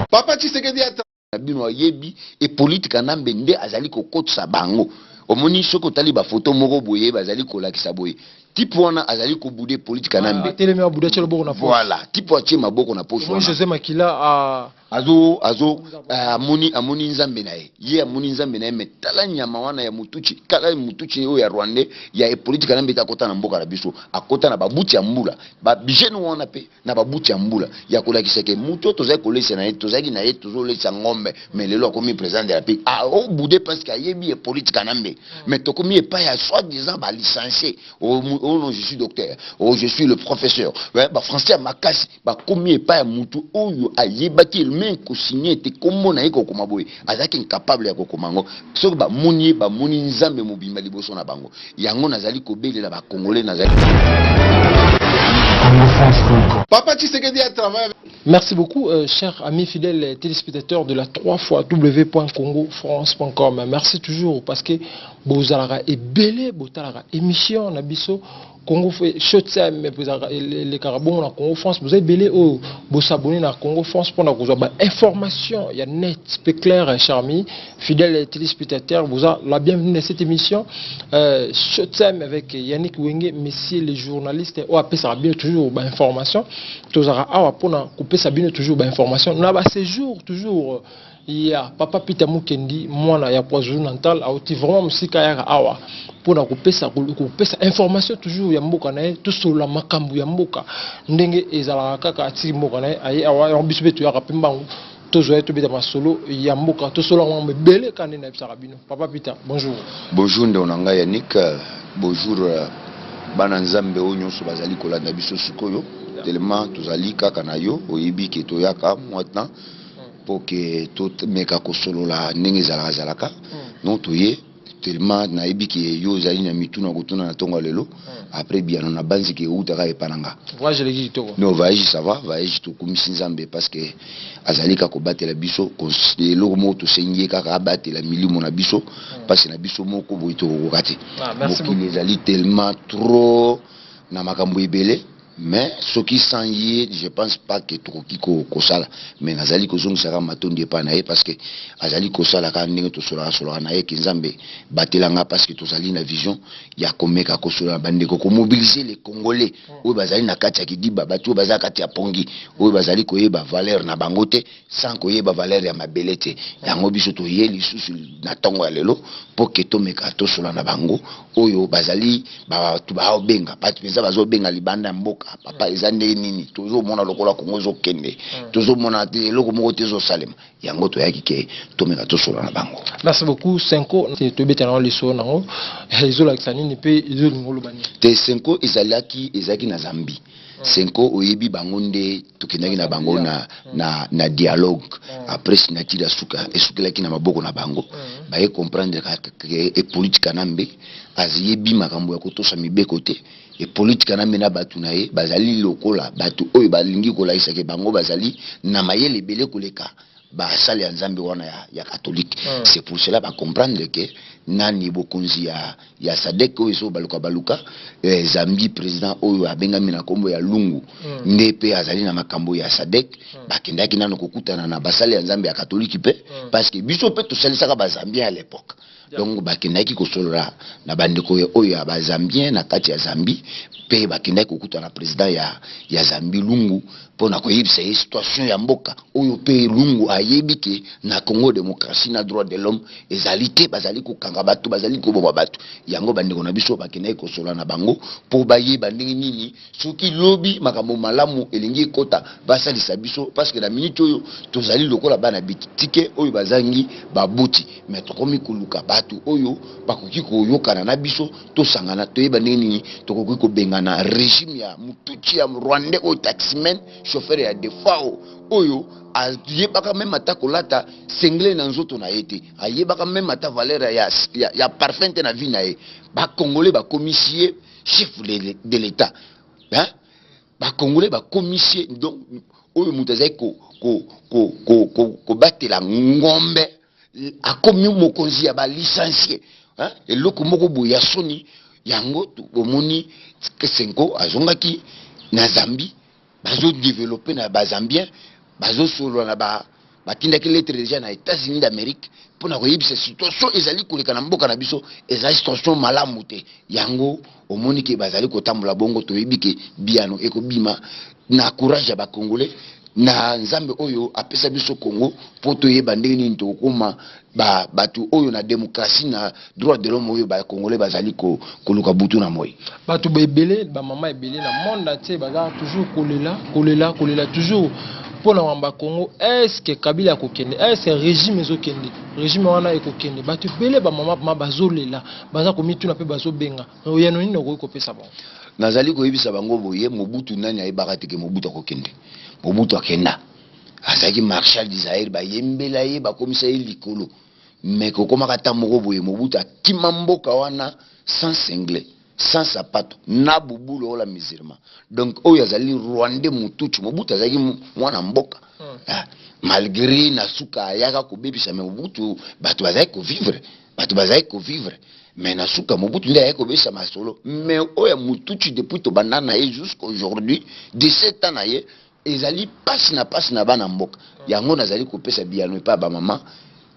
Papa Tshisekedi bino yebi et politique nambe nde azali ko kotsa bango omoni soko tali ba photo moko boye bazali ko lakisa boye type wana azali ko bouder politique nambe telemi abuda chelo boko na voilà type wa chema boko na poche wana José Makila amoni nzambe na ye amoni nzambe na ye metala nyama wana ya mutuchi kala mutuchi o ya Rwanda ya politique nambe ta kota na mboka na biso akota na babuti ya mbula ba bijene wana pe na babuti ya mbula ya kolakisa ke muto tozali kolesa na ye tozali na ye tozolesa ngombe mais lelo akomi président de la pays o bouder parce que yebi e politique nambe mais tokomi e pa ya soi-disant ba licencié oh non je suis docteur oh je suis le professeur ba français makasi ba komi e pa ya mutu oyo ayebaki mais ko signer te komo na yeko koma boye azaki incapable ya kokomango soki ba moni nzambe mobimba liboso na bango yango nazali kobelela ba congolais nazali Papa Tshisekedi a travaillé. Merci beaucoup, chers amis fidèles téléspectateurs de la 3xw.congofrance.com. Merci toujours parce que vous avez ébélé, vous avez émission, Nabiso, Congo Shotsam, les Carabons, la Congo France, vous avez ébélé, vous abonnez à Congo France pour vous avoir information, il y a net, c'est clair, chers amis, fidèles téléspectateurs, vous avez la bienvenue à cette émission. Shotsam avec Yannick Wenge, messieurs les journalistes, OAP, ça va bien toujours information. Tous aura pour couper sa bien toujours information. Nous avons ces jours toujours. Il y a Papa Peter Mukendi, moi il y a pas journal, a aussi vraiment musika ya awa pour couper sa information toujours ya mboka na tout sur la makambu ya mboka ndenge ezala kaka ati mboka na ayi awa on biso betu ya kapimbangu tozo to beta masolo ya mboka to solo ngombe bele kane na bisaka bino. Papa Peter, bonjour. Bonjour ndonanga Yannick, bonjour bana nzambe o nyonso bazali kolanda biso sikoyo tellement tozali kaka na yo oyebi ke toyaka maintenant pour que tout meka kosolola ndenge zalaka non toye tellement na yebi ke yo zali na mituna kutuna na tonga lelo après bien on a banzi ke utaka epananga voyage les gitoko non voyage ça va voyage to komisi nzambe parce que azali ka kobatela biso lelo moto senye kaka abatela milimo na biso parce que na biso moko boyi to kokati moko les ali tellement trop na makambo ebele. Mais ce qui s'en y est, je pense pas que tout ko sala. Mais nazali ko zong sara matondi pa na ye parce que azali ko sala ka ndenge to sola na ye kinzambe batelanga parce que tozali na vision ya komeka ko sola bande ko mobiliser les Congolais. Oyo bazali na kati ya kidiba batu bazali kati ya pongi. Oyo bazali ko yeba valeur na bangote sans ko yeba valeur ya mabelete. Yango biso to ye lisusu na tongo ya lelo pour que to meka to sola na bango. Oyo bazali ba tu ba obenga pati penza bazo benga libanda mboka papa ezande nini tozo mona lokola Kongo zo kende tozo mona te loko moko tezo salema yango to yaki ke to meka to sola na bango. Merci beaucoup Senko te betana leso nango ezola ksanini pe ezoli ngolo bani te Senko ezalaki na Zambie. Senko oyebi bango nde tokendaki na bango na dialogue après signature suka esukelaki na maboko na bango baye comprendre que e politique nambe aziyebi makambo ya kotosa mibeko te e politique nambe na batu na ye bazali lokola batu oyo balingi kolaisa ke bango bazali na mayele ebele koleka basali ya nzambe wana ya catholique. C'est pour cela ba comprendre que nani bokonzi ya Sadek oyo so baluka Zambie président oyo abengami na kombo ya Lungu ndepe azali na makambo ya Sadek bakendaki nano kokutana na basali ya nzambe ya catholique pe parce que biso pe to salisaka ba Zambien à l'époque. Donc bakendaki kosolola na bandeko oyo ya ba Zambien na kati ya Zambie pe bakendaki kokutana na président ya Zambie Lungu pona koyebisa situation ya mboka oyo pe Lungu ayebi ke na Congo démocratie na droit de l'homme ezalité bazali kokanga batu bazali koboma batu yango bandeko na biso bakendaki kosola na bango po bayeba ndenge nini soki lobi makambo malamu elingi kota basalisa biso parce que na minute oyo tozali lokola bana bitike oyo bazangi babuti mais tokomi kuluka batu oyo bakoki koyokana na biso tosangana toyeba ndenge nini tokoki kobengana régime ya mutuchi ya Rwanda o taximen chauffeur ya defao oyo ayebaka même ata kolata sengle na nzoto na yete ayebaka même ata valeur ya parfum te na vie na ye ba congolais ba commissaire chef de l'état hein ba congolais ba commissaire donc oyo mutazai ko batela ngombe akomi mokonzi ya ba licencié hein eloko moko boya soni yango omoni Senko azongaki na Zambie bazo développer na ba Zambien bazo solo na batindaki lettre déjà na États-Unis d'Amérique pour na koyebisa situation ezali koleka na mboka na biso ezali situation malamu te yango omoni ke bazali kotambola bongo toyebi ke biano ekobima na courage ya bakongolais na nzambe oyo apesa biso Congo po toyeba ndenge nini tokoma batu oyo na démocratie na droit de l'homme oyo bakongolais bazali koluka butu na moi batu ebele ba mama ebele na monde entier baza toujours kolela toujours pour la Wamba Congo, est-ce que Kabila kokende, est-ce que régime ezokende, régime wana ekokende, batu bele ba mama bazolela, baza komi tuna pe bazo benga. Oyano nini ko kopesa bon. Nazali ko yebisa bango boye Mobutu nani ayebaka te ke Mobutu akokende. Mobutu akenda. Azaki Marshal d'Isaïr ba yembela ye ba komisa ye likolo. Mais ko koma kata moko boye Mobutu akima mboka wana sans cinglé. Sans sapato na bubulo la musulman donc oyo azali Rwandais mutuchu Mobutu azali mwana mboka malgré na suka ayaka kobebisa Mobutu batu bazali ko vivre mais na suka Mobutu nde ayaka kobebisa masolo mais oyo mutuchu depuis to banana et jusqu'à aujourd'hui 17 ans na ye ezali passe na bana mboka yango nazali kopesa biano pa ba mama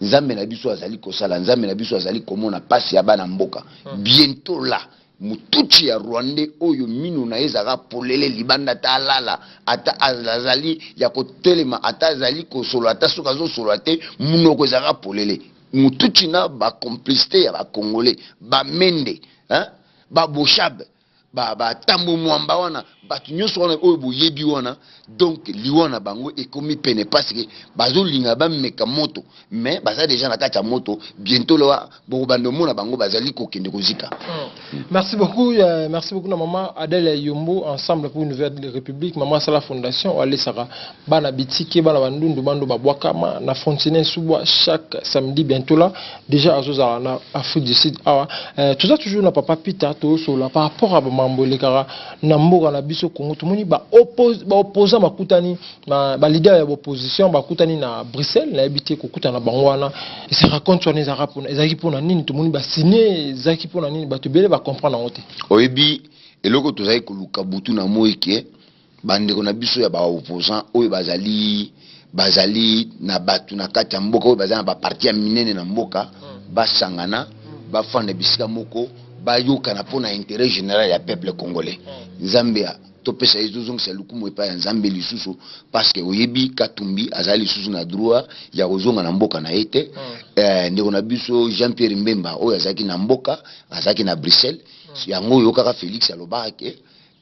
nzambe na biso azali kosala nzambe na biso azali komona passe ya bana mboka bientôt là mutuchi ya Rwandais oyo mino na ezaka polele libanda ta lala ata azali ya kotelema ata azali kosolo ata soka zo solo ate munoko ezaka polele mutuchi na ba complicité ya ba congolais ba mende ba boshab ba tambo mwamba wana batu nyonso wana oyo boyebi wana donc liwana bango ekomi pene parce que bazolinga bameka moto mais baza déjà na kati ya moto bientôt là bokobanda mona bango bazali kokende kozika. Merci beaucoup na maman Adèle Yombo ensemble pour une nouvelle république maman Sala Fondation ale sara bana bitike bana bandundu bando babwakama na Fontenay Subwa chaque samedi bientôt là déjà azozala na Afrique du Sud tout ça toujours na papa Peter to so là par rapport à mambo le kara na mboka na biso Congo tout moni ba opposant bakutani ba leader ya opposition bakutani na Bruxelles na habité kokutana bango wana et se raconte sur les arabes ezaki pona nini tout moni ba signer ezaki pona nini ba tebele ba comprendre ngote oyebi eloko tozali koluka butu na moike bandeko na biso ya ba opposant oyo bazali na batu na kati ya mboka oyo bazali na ba parti ya minene na mboka basangana bafanda bisika moko bayokana pona intérêt général ya peuple congolais Zambia topesa ezozongisa lukumu epa ya Nzambe lisusu parce que oyebi Katumbi azali lisusu na droit ya kozonga na mboka na ete ndeko na biso Jean-Pierre Mbemba oyo azaki na mboka azaki na Bruxelles yango yokaka Félix alobaka ke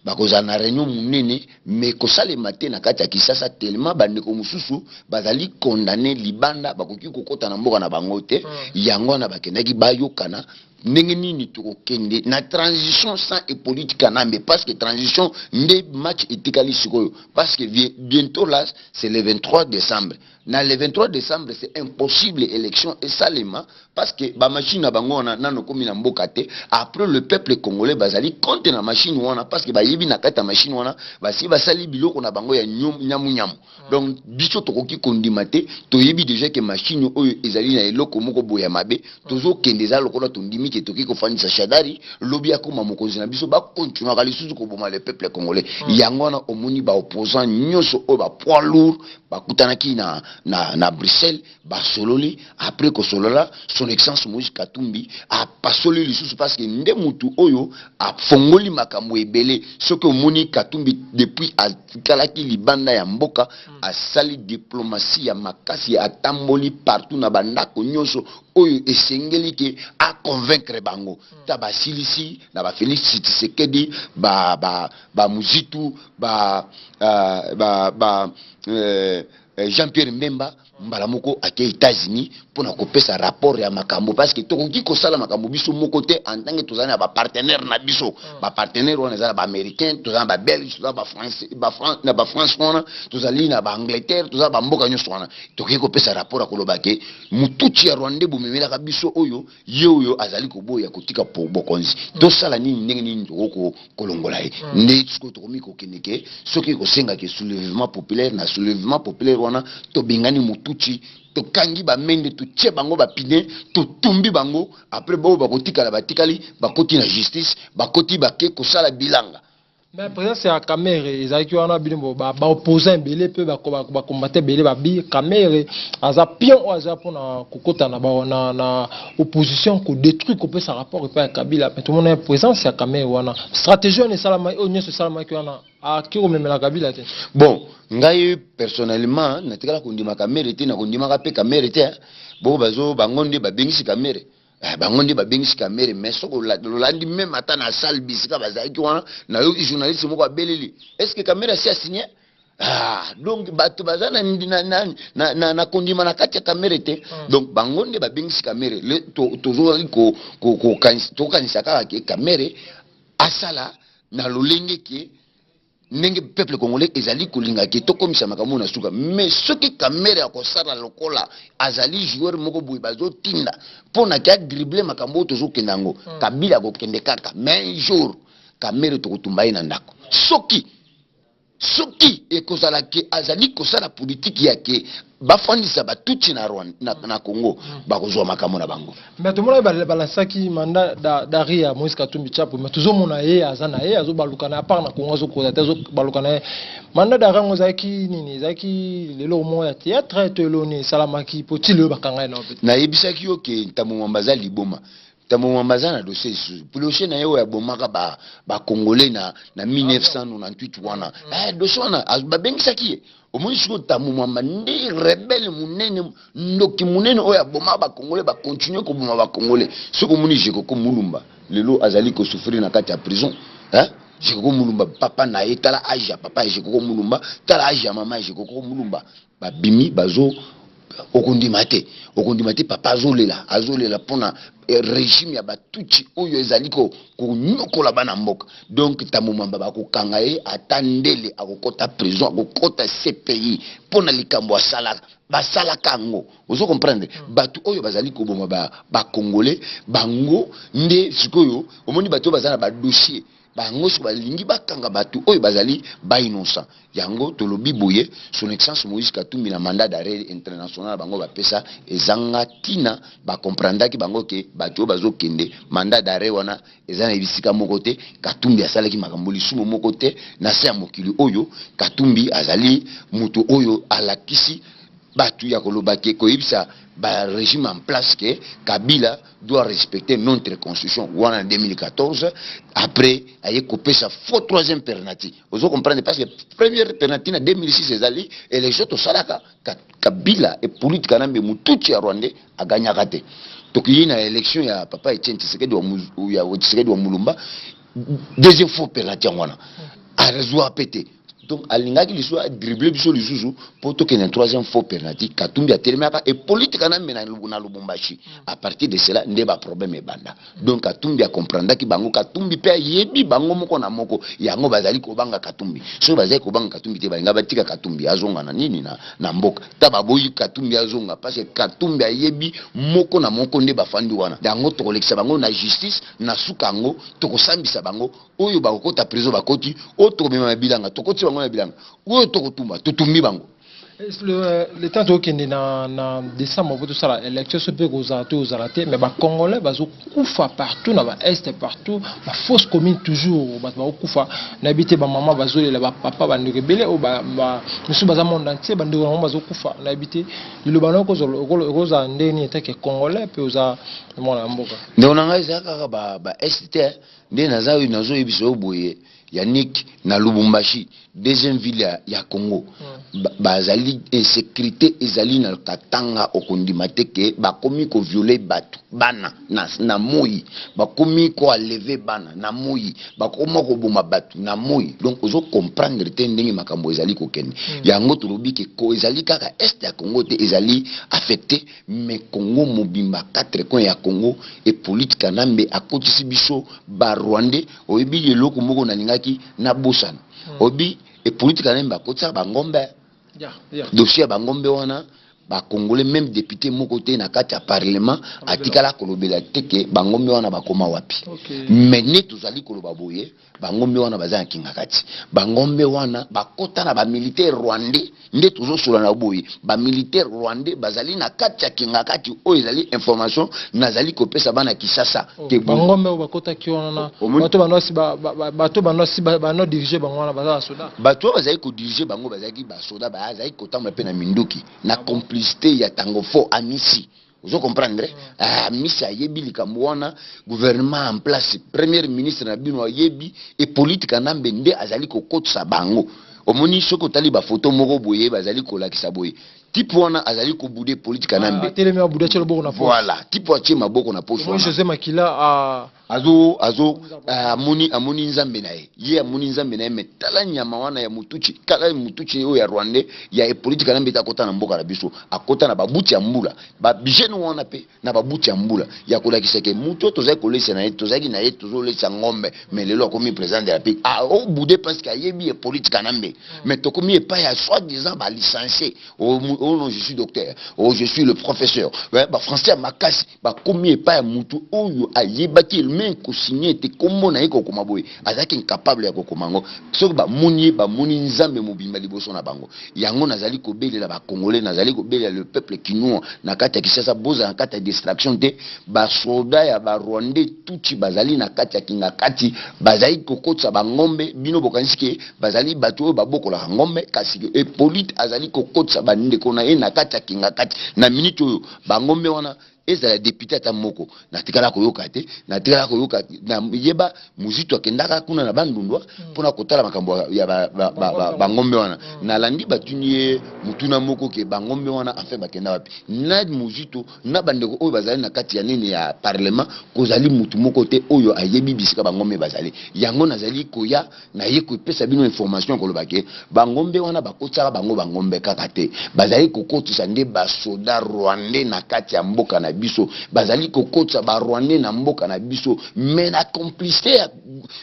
bakozala na réunion munene mais kosalema te na kati ya Kisasa tellement bandeko mosusu bazali condamné libanda bakoki kokota na mboka na bango te yango na bakendaki bayokana ndenge nini tokokende na transition sans et politique mais parce que transition nde match etikali sikoyo parce que bientôt là c'est le 23 décembre na le 23 décembre c'est impossible élection et salema parce que ba machine na bango wana nano komi na mboka te après le peuple congolais bazali contre na machine wana parce que bayebi na kata machine wana basi basali biloko na bango ya nyamu donc biso tokoki kondima te toyebi déjà que machine oyo ezali na eloko moko boya mabe tozo kendeza lokola tondimi ke toki ko fandisa shadari lobi akoma mokonzi na biso ba continuer kali susu ko boma le peuple congolais yango na omoni ba opposant nyoso o ba poids lourd ba kutanaki na Bruxelles ba sololi après ko solola son excellence Moïse Katumbi a pasoli lisusu parce que nde mutu oyo a fongoli makambo ebele soki omoni Katumbi depuis akalaki libanda ya mboka a sali diplomatie ya makasi atamboli partout na bandako nyoso oyo esengeli ke a convaincre bango ta basilisi na ba Félix Tshisekedi ba Muzitu Jean-Pierre Mbemba mbala moko ake États-Unis pour na kopesa rapport ya makambo parce que tokoki kosala makambo biso moko te en tant que tozana ba partenaire na biso ba partenaire wana za ba américain tozana ba belge tozana ba français ba France wana tozali na ba Angleterre tozana ba mboka nyonso wana tokoki kopesa rapport akoloba ke mutuchi ya Rwanda bomemela ka biso oyo yeoyo azali koboya kotika po bokonzi to sala nini ndenge nini toko kolongola ye nde tsko tokomi kokeneke soki kosenga ke soulèvement populaire wana to bingani mutuchi to kangi ba mende to tie bango ba pine to tumbi bango après bo ba kotika la batikali ba koti na justice ba koti ba ke ko sala bilanga Mais président c'est à Camere ezaki wana bino ba opposant belé peu ba combattre belé ba bi Camere aza pion aza pona kokota na opposition ko détruire ko peut sa rapport et pas Kabila mais tout le monde est présent c'est à Camere wana stratégie on est salama on est salama ki wana a ki rememela Kabila te. Bon ngai personnellement na tikala ko ndima Camere te na ko ndima ka pe Camere te bo bazo bangonde ba bengisi Camere bangondi ba bengisi Camere mais soko lolandi même ata na salle bisika bazaki wana na yo journaliste moko abeleli est-ce que Camere si a signé donc bato bazana na kondima na kati ya Camere te donc bangondi ba bengisi Camere le tozo ko kanisa kaka ke Camere asala na lolenge ke nenge peuple congolais ezali kolinga ke to komisa makambo na suka mais ce que Camere akosala lokola azali joueur moko boy bazo tinda pona ka dribbler makambo tozo kendango Kabila ko kende kaka mais un jour Camere to kotumba ina ndako soki ekozala ke azali kosala politique yake bafandisa batuti na Rwanda na Congo bakozwa makambo na bango mais tout le monde balansaki mandat d'Aria Moïse Katumbi Chapo mais toujours mona ye azana ye azo balukana à part na Congo zo koza tezo balukana mandat d'Aria ngozaki nini zaki lelo mo ya théâtre to loni salamaki potile bakanga na yebisaki yo ke ntamu mbaza liboma tamu mbaza na dossier ploché na yo ya bomaka ba congolais na 1998 wana dossier wana babengisaki omoni siko tamu mwamba ndi rebelle munene ndoki munene oya boma ba congolais ba continuer ko boma ba congolais siko muni jeko ko mulumba lelo azali ko souffrir na kati ya prison jeko ko mulumba papa na etala aja papa jeko ko mulumba tala aja mama jeko ko mulumba ba bimi bazo okundima te papa azolela pona régime ya batuti oyo ezali ko nyokola bana mboka donc tamu mwamba bakokanga ye atandele akokota prison akokota CPI pona likambo basala kango ozo comprendre batu oyo bazali ko boma ba congolais bango nde sikoyo omoni batu bazana ba dossier bango so balingi bakanga batu oyo bazali ba innocent yango tolobi boye son excellence Moïse Katumbi na mandat d'arrêt international bango bapesa ezanga tina ba comprendre ki bango ke batu bazo kende mandat d'arrêt wana ezana ebisika moko te Katumbi asalaki makambo lisumu moko te na se ya mokili oyo Katumbi azali mutu oyo alakisi batu ya kolobaki koyebisa ba régime en place que Kabila doit respecter notre constitution en 2014 après aye coupé sa faux troisième penalty. Vous comprenez parce que première penalty en 2006 ezali élection to salaka Kabila et politique kanambe mutuchi ya Rwandais a gagné raté. Donc il y a une élection ya papa Etienne Tshisekedi wa Mulumba deuxième faux penalty wana a résoudre pété. Donc alingaki liso a dribbler biso lisusu pour to kena troisième faux penalty Katumbi a telemaka et politique na mena na Lubumbashi à partir de cela ndeba problème ebanda donc Katumbi a comprendre ki bango Katumbi pe yebi bango moko na moko yango bazali ko banga Katumbi so bazali ko banga Katumbi te balinga batika Katumbi azonga na nini na mboka taba boyi Katumbi azonga parce que Katumbi a yebi moko na moko ndeba fandi wana dango to kolekisa bango na justice na sukango to kosambisa bango oyo bakota prison bakoti oto mema bilanga to koti bango na bilanga oyo to kotumba to tumbi bango le temps de kende na décembre pour tout ça l'élection se peut aux ratés mais ba congolais bazo kufa partout na ba est partout ba fausse commune toujours ba kufa na habité ba maman bazo le ba papa ba rebelle ou ba monsieur baza monde entier ba ndeko bazo kufa na habité le bana ko roza ndeni etake congolais pe oza mona mboka ndio na ngai zaka ba est ndé naza yu nazo yebiso boye Yannick na Lubumbashi deuxième ville ya Congo bazali insécurité ezali na katanga okondima te ke bakomi ko violer batu bana na moyi bakomi ko enlever bana na moyi bakoma ko boma batu na moyi donc ozo comprendre te ndenge makambo ezali ko kende yango tolobi ke ko ezali kaka est ya Congo te ezali affecté mais Congo mobimba 4 coins ya Congo et politique nambe akotisi biso ba Rwandais oyebi eloko moko na lingaki na bosana obi et politique nambe akotisa ba ngombe dossier ba ngombe wana ba congolais même député mon côté na kati ya parlement atikala kolobela teke bangombe wana bakoma wapi mais ne tozali koloba boye bangombe wana bazana kinga kati bangombe wana bakota na ba militaire rwandais nde tozosola na boye ba militaire rwandais bazali na kati ya kinga kati o ezali information nazali kopesa bana Kisasa ke bangombe bakota ki wana bato banosi bano diriger bango wana bazala soda bato bazali ko diriger bango bazali ba soda bazali kotamba pe na minduki na complicité ya tango fort amisi. Vous comprenez? Misi ayebi likambo wana gouvernement en place premier ministre na bino ayebi et politique nambe nde azali kokotsa bango. Omoni soko tali ba photo moko boye bazali kolakisa boye. Type wana azali ko bouder politique nambe. Telemi abuda chelo boko na poche. Voilà, type atie maboko na poche. Moi José Makila azo amoni nzambe na ye amoni nzambe na ye metala nyama wana ya mutuchi kala mutuchi yo ya Rwanda ya politique nambe ta kota na mboka na biso akota na babuti ya mbula ba bijenu wana pe na babuti ya mbula ya kolakisa ke muto tozai kolesa na ye tozaki na ye tozolesa ngombe mais lelo akomi président de la pays au boudé parce que ayebi e politique nambe mais tokomi pas ya soi-disant ba licencié oh non je suis docteur oh je suis le professeur ba français makasi ba komi pas ya mutu oyo ayebaki men ko signer te kombo na yeko koma boye azaki incapable ya kokomango soki ba moni nzambe mobimba liboso na bango yango nazali ko belela ba congolais nazali ko belela le peuple kinois na kati ya Kisasa boza na kati ya distraction te ba soldat ya ba rwandais tuti bazali na kati ya kinga kati bazali kokotsa ba ngombe bino bokanisike bazali bato ba bokola ngombe kasi e polite azali kokotsa ba ndeko na ye na kati ya kinga kati na minute oyo ba ngombe wana ezala député ata moko natikala koyoka te natikala koyoka na yeba muzito akendaka kuna na bandundwa pona kotala makambo ya bangombe wana na landi batuni mutuna moko ke bangombe wana afa bakenda wapi na muzito na bandeko oyo bazali na kati ya nini ya parlement kozali mutu moko te oyo ayebi bisika bangombe bazali yango nazali koya na ye ko pesa bino information koloba ke bangombe wana bakotsa bangombe kaka te bazali kokotisa nde basoda rwandais na kati ya mboka na biso bazali kokotsa ba rwandais na mboka na biso mais na complicité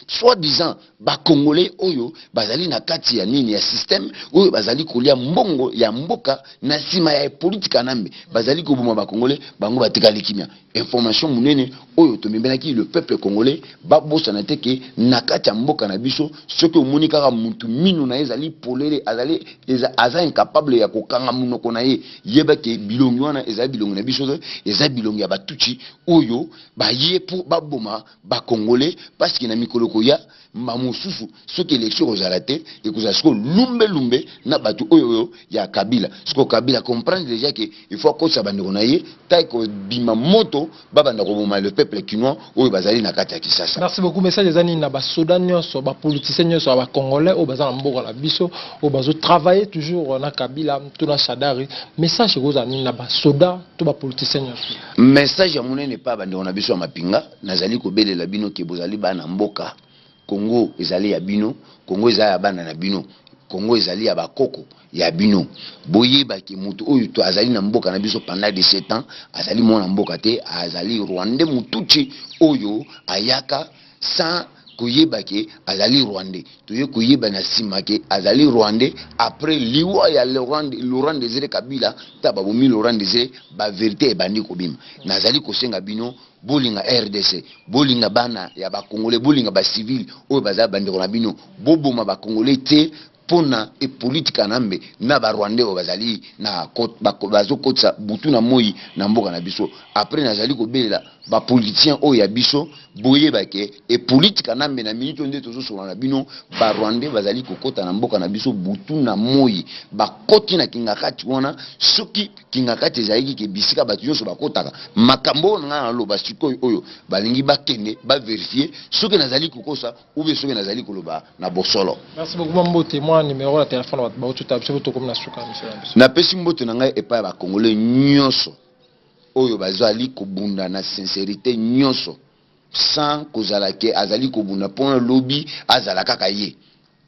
soi-disant ba congolais oyo bazali na kati ya nini ya système oyo bazali kolia mbongo ya mboka na sima ya politique nambe bazali koboma ba congolais bango batikali kimia information munene oyo tomembelaki le peuple congolais babosa na teke na kati ya mboka na biso soki omoni kaka mutu minu na ezali polele azali aza incapable ya kokanga munoko na ye yebake bilongi wana ezali bilongi na biso eza bilongi ya batuchi oyo baye po baboma ba congolais parce que na mikoloko ya mamususu soki élection kozala te ekozala siko lumbe na batu oyo ya Kabila siko Kabila comprendre déjà que il faut kosa bandeko na ye tai ko bima moto babanda koboma le peuple kinois oyo bazali na kati ya Kisasa. Merci beaucoup. Message ezani na ba soda nyonso ba politiciens nyonso ba congolais o bazala mboka na biso o bazo travailler toujours na Kabila tuna Shadari message kozani na ba soda to ba politiciens nyonso message ya munene pa bandeko na biso ya mapinga nazali ko belela bino ke bozali bana mboka Congo ezali ya bino Congo ezali ya bana na bino Congo ezali ya bakoko ya bino boyeba ke mutu oyo to azali na mboka na biso pendant 17 ans azali mona mboka te azali rwandais mutuchi oyo ayaka sans koyeba ke azali rwandais toye koyeba na sima ke azali rwandais après liwa ya Laurent Désiré Kabila taba bomi Laurent Désiré ba vérité ebandi kobima nazali kosenga bino bolinga RDC bolinga bana ya ba congolais bolinga ba civil oyo bazali bandeko na bino boboma ba congolais te pona e politika nambe na ba rwandais o bazali na bazo kotsa butu na moi na mboka na biso après nazali kobelela ba politiciens o ya biso boyeba ke e politika nambe na minute nde tozo sola na bino ba rwandais bazali kokota na mboka na biso butu na moi ba koti na kingakati wana soki kingakati ezali ke bisika batu nyonso bakotaka makambo na loba sikoyo oyo balingi bakende ba vérifier soki nazali kokosa ou bien soki nazali koloba na bosolo. Merci beaucoup Mambote. Moi numéro de téléphone ba tout abso to comme na suka monsieur. Na pesi mbote na ngai epa ba congolais nyonso oyo bazali kobunda na sincérité nyonso sans kozala ke azali kobunda pona lobby azala kaka ye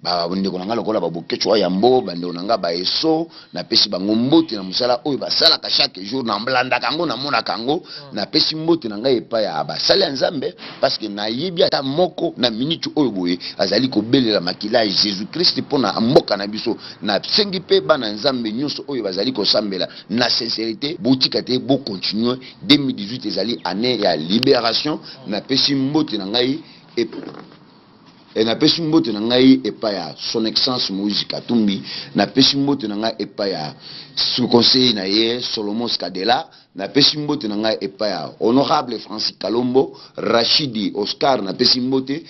ba ndeko nanga lokola ba bokechwa yambo bandeko nanga ba eso na pesi bango mbote na musala oyo basala ka chaque jour na mblanda kango na mona kango na pesi mbote nanga epa ya basala nzambe parce que na yebi ata moko na minute oyo boye azali ko belela makila Jésus Christ pona mboka na biso na sengi pe bana nzambe nyonso oyo bazali ko sambela na sincérité botika te bo continuer 2018 ezali année ya libération na pesi mbote na ngai et na pesi mbote na ngai epa ya son excellence Moïse Katumbi na pesi mbote na ngai epa ya sous-conseiller na ye Solomon Skadela na pesi mbote na ngai epa ya honorable Francis Kalombo Rachidi Oscar na pesi mbote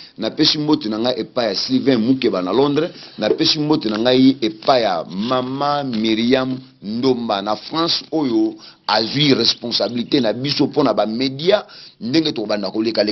na ngai epa ya Sylvain Mukeba na Londres na pesi mbote na ngai epa ya mama Myriam Ndomba na France oyo azui responsabilité na biso pona ba media ndenge to banda ko leka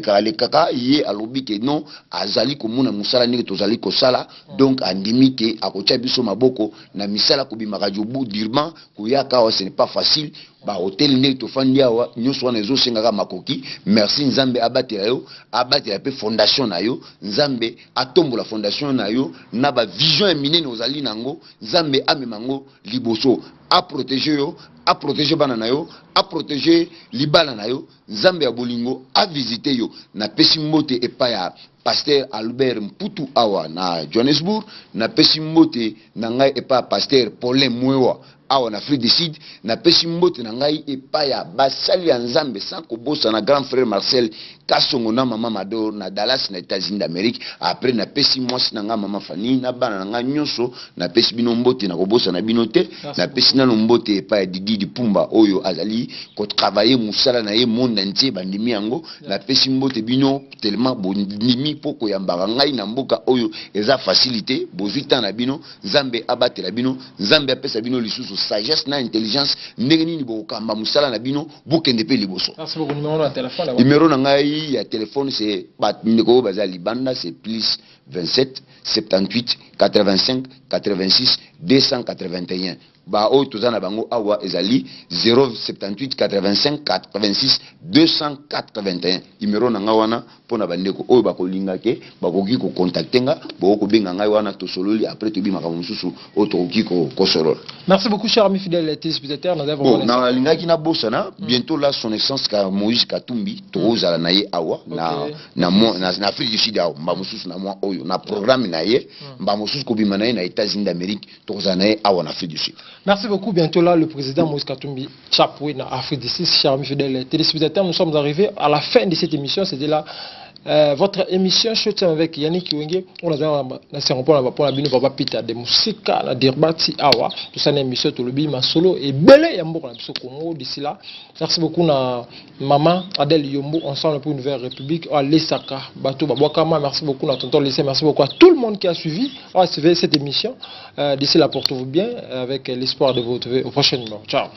ye alobi ke non azali komona musala ndenge tozali kosala donc andimite akotia biso maboko na misala kobimaka jobu dirman kuyaka wa ce n'est pas facile ba hotel ndenge to fandi awa nyonso wana ezo sengaka makoki merci nzambe abatela yo abatela pe fondation na yo nzambe atombola fondation na yo na ba vision minene ozali nango nzambe amemango liboso a protéger yo a protéger bana na yo a protéger libala na yo nzambe ya bolingo a visiter yo na pesi mbote epa ya pasteur Albert Mputu awa na Johannesburg na pesi mbote na ngai epa pasteur Paulin Mwewa awa na Afrique du Sud na pesi mbote na ngai epa ya basali ya nzambe sans kobosa na grand frère Marcel Kasongo na mama Mador na Dallas na États-Unis d'Amérique après na pesi mwasi na nga mama Fanny na bana na nga nyonso na pesi bino mbote na kobosa na bino te na pesi na mbote epa ya Didi Dipumba oyo azali ko travailler musala na ye monde entier bandimi yango na pesi mbote bino tellement bondimi poko ya mbaka ngai na mboka oyo eza facilité bozita na bino nzambe abatela bino nzambe apesa bino lisusu sagesse na intelligence ndenge nini bokamba musala na bino bokende pe liboso. Merci beaucoup. Numéro de téléphone. Numéro na ngai ya téléphone c'est ndeko baza libanda c'est plus 27 78 85 86 281. Ba o tozana bango awa ezali 078 85 86 281 numéro na nga wana pona bandeko oyo bakolinga ke bakoki ko contacter nga boko benga ngai wana to sololi après to bimaka mususu o to ki ko solo. Merci beaucoup cher ami fidèle téléspectateurs nous avons bon na linga ki na bosana bientôt là son excellence ka Moïse Katumbi to zala na ye awa na Afrique du Sud awa mba mususu na moi oyo na programme na ye mba mususu ko bima na ye na États-Unis d'Amérique to zana ye awa na Afrique du Sud. Merci beaucoup. Bientôt là, le président Moïse Katumbi Chapoué dans Afrique du Sud. Chers amis fidèles téléspectateurs, nous sommes arrivés à la fin de cette émission. C'était là votre émission Show avec Yannick Kiwenge. On a pour la bino papa Peter de Musika na Dirbati Awa. Tout ça une émission tout le bima solo et belé yambo na biso Congo d'ici là. Merci beaucoup na maman Adèle Yombo ensemble pour une nouvelle république à Lesaka Bato Babwakama. Merci beaucoup na tonton Lissé. Merci beaucoup à tout le monde qui a suivi cette émission. D'ici là portez-vous bien avec l'espoir de vous retrouver au prochain numéro. Ciao.